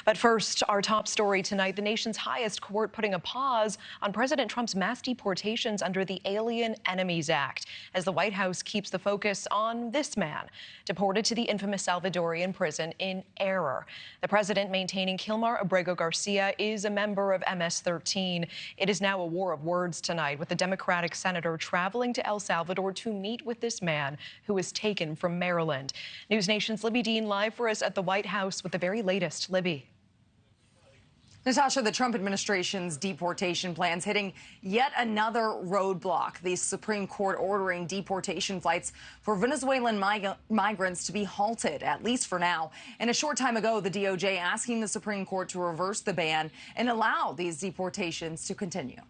But first, our top story tonight, the nation's highest court putting a pause on President Trump's mass deportations under the Alien Enemies Act, as the White House keeps the focus on this man, deported to the infamous Salvadorian prison in error. The president maintaining Kilmar Abrego Garcia is a member of MS-13. It is now a war of words tonight, with the Democratic senator traveling to El Salvador to meet with this man who was taken from Maryland. NewsNation's Libbey Dean live for us at the White House with the very latest. Libby. Natasha, the Trump administration's deportation plans hitting yet another roadblock. The Supreme Court ordering deportation flights for Venezuelan migrants to be halted, at least for now. And a short time ago, the DOJ asking the Supreme Court to reverse the ban and allow these deportations to continue.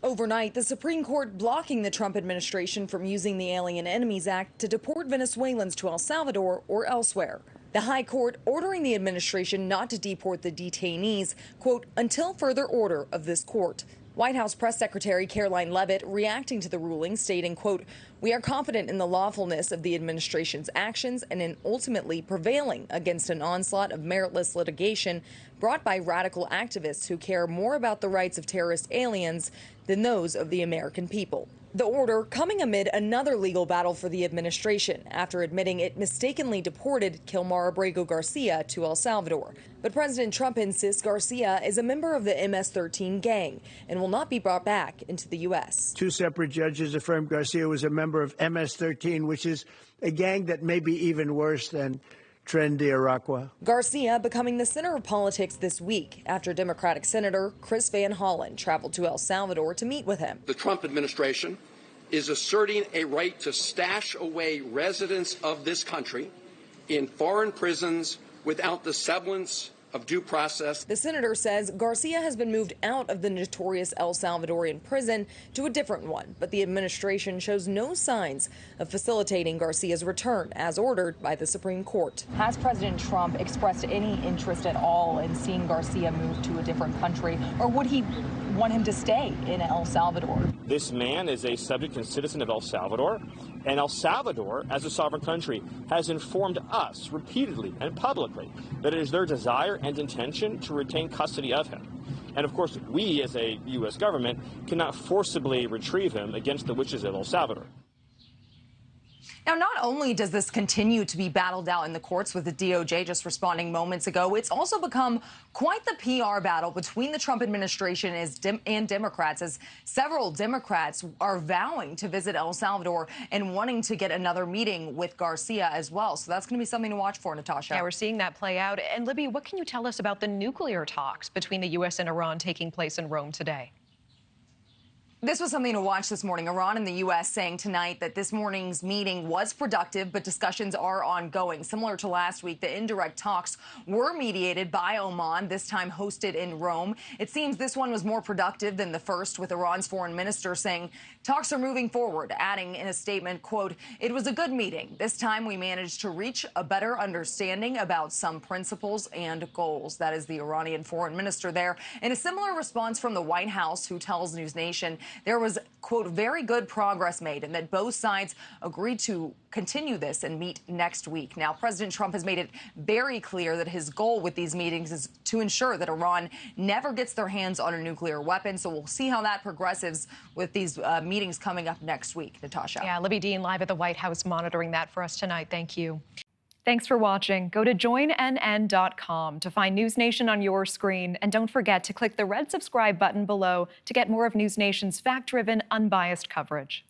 Overnight, the Supreme Court blocking the Trump administration from using the Alien Enemies Act to deport Venezuelans to El Salvador or elsewhere. The High Court ordering the administration not to deport the detainees, quote, until further order of this court. White House Press Secretary Caroline Leavitt reacting to the ruling, stating, quote, we are confident in the lawfulness of the administration's actions and in ultimately prevailing against an onslaught of meritless litigation brought by radical activists who care more about the rights of terrorist aliens than those of the American people. The order coming amid another legal battle for the administration after admitting it mistakenly deported Kilmar Abrego Garcia to El Salvador. But President Trump insists Garcia is a member of the MS-13 gang and will not be brought back into the U.S. Two separate judges affirmed Garcia was a member of MS-13, which is a gang that may be even worse than Tren de Aragua. Garcia becoming the center of politics this week after Democratic Senator Chris Van Hollen traveled to El Salvador to meet with him. The Trump administration is asserting a right to stash away residents of this country in foreign prisons without the semblance of due process. The senator says Garcia has been moved out of the notorious El Salvadorian prison to a different one, but the administration shows no signs of facilitating Garcia's return as ordered by the Supreme Court. Has President Trump expressed any interest at all in seeing Garcia move to a different country, or would he want him to stay in El Salvador? This man is a subject and citizen of El Salvador, and El Salvador, as a sovereign country, has informed us repeatedly and publicly that it is their desire and intention to retain custody of him. And of course, we as a U.S. government cannot forcibly retrieve him against the wishes of El Salvador. Now, not only does this continue to be battled out in the courts with the DOJ just responding moments ago, it's also become quite the PR battle between the Trump administration and Democrats, as several Democrats are vowing to visit El Salvador and wanting to get another meeting with Garcia as well. So that's going to be something to watch for, Natasha. Yeah, we're seeing that play out. And Libby, what can you tell us about the nuclear talks between the U.S. and Iran taking place in Rome today? This was something to watch this morning. Iran and the U.S. saying tonight that this morning's meeting was productive, but discussions are ongoing. Similar to last week, the indirect talks were mediated by Oman, this time hosted in Rome. It seems this one was more productive than the first, with Iran's foreign minister saying talks are moving forward, adding in a statement, quote, it was a good meeting. This time we managed to reach a better understanding about some principles and goals. That is the Iranian foreign minister there. In a similar response from the White House, who tells NewsNation there was, quote, very good progress made and that both sides agreed to continue this and meet next week. Now, President Trump has made it very clear that his goal with these meetings is to ensure that Iran never gets their hands on a nuclear weapon. So we'll see how that progresses with these meetings coming up next week, Natasha. Yeah, Libbey Dean live at the White House monitoring that for us tonight. Thank you. Thanks for watching. Go to joinnn.com to find NewsNation on your screen. And don't forget to click the red subscribe button below to get more of NewsNation's fact-driven, unbiased coverage.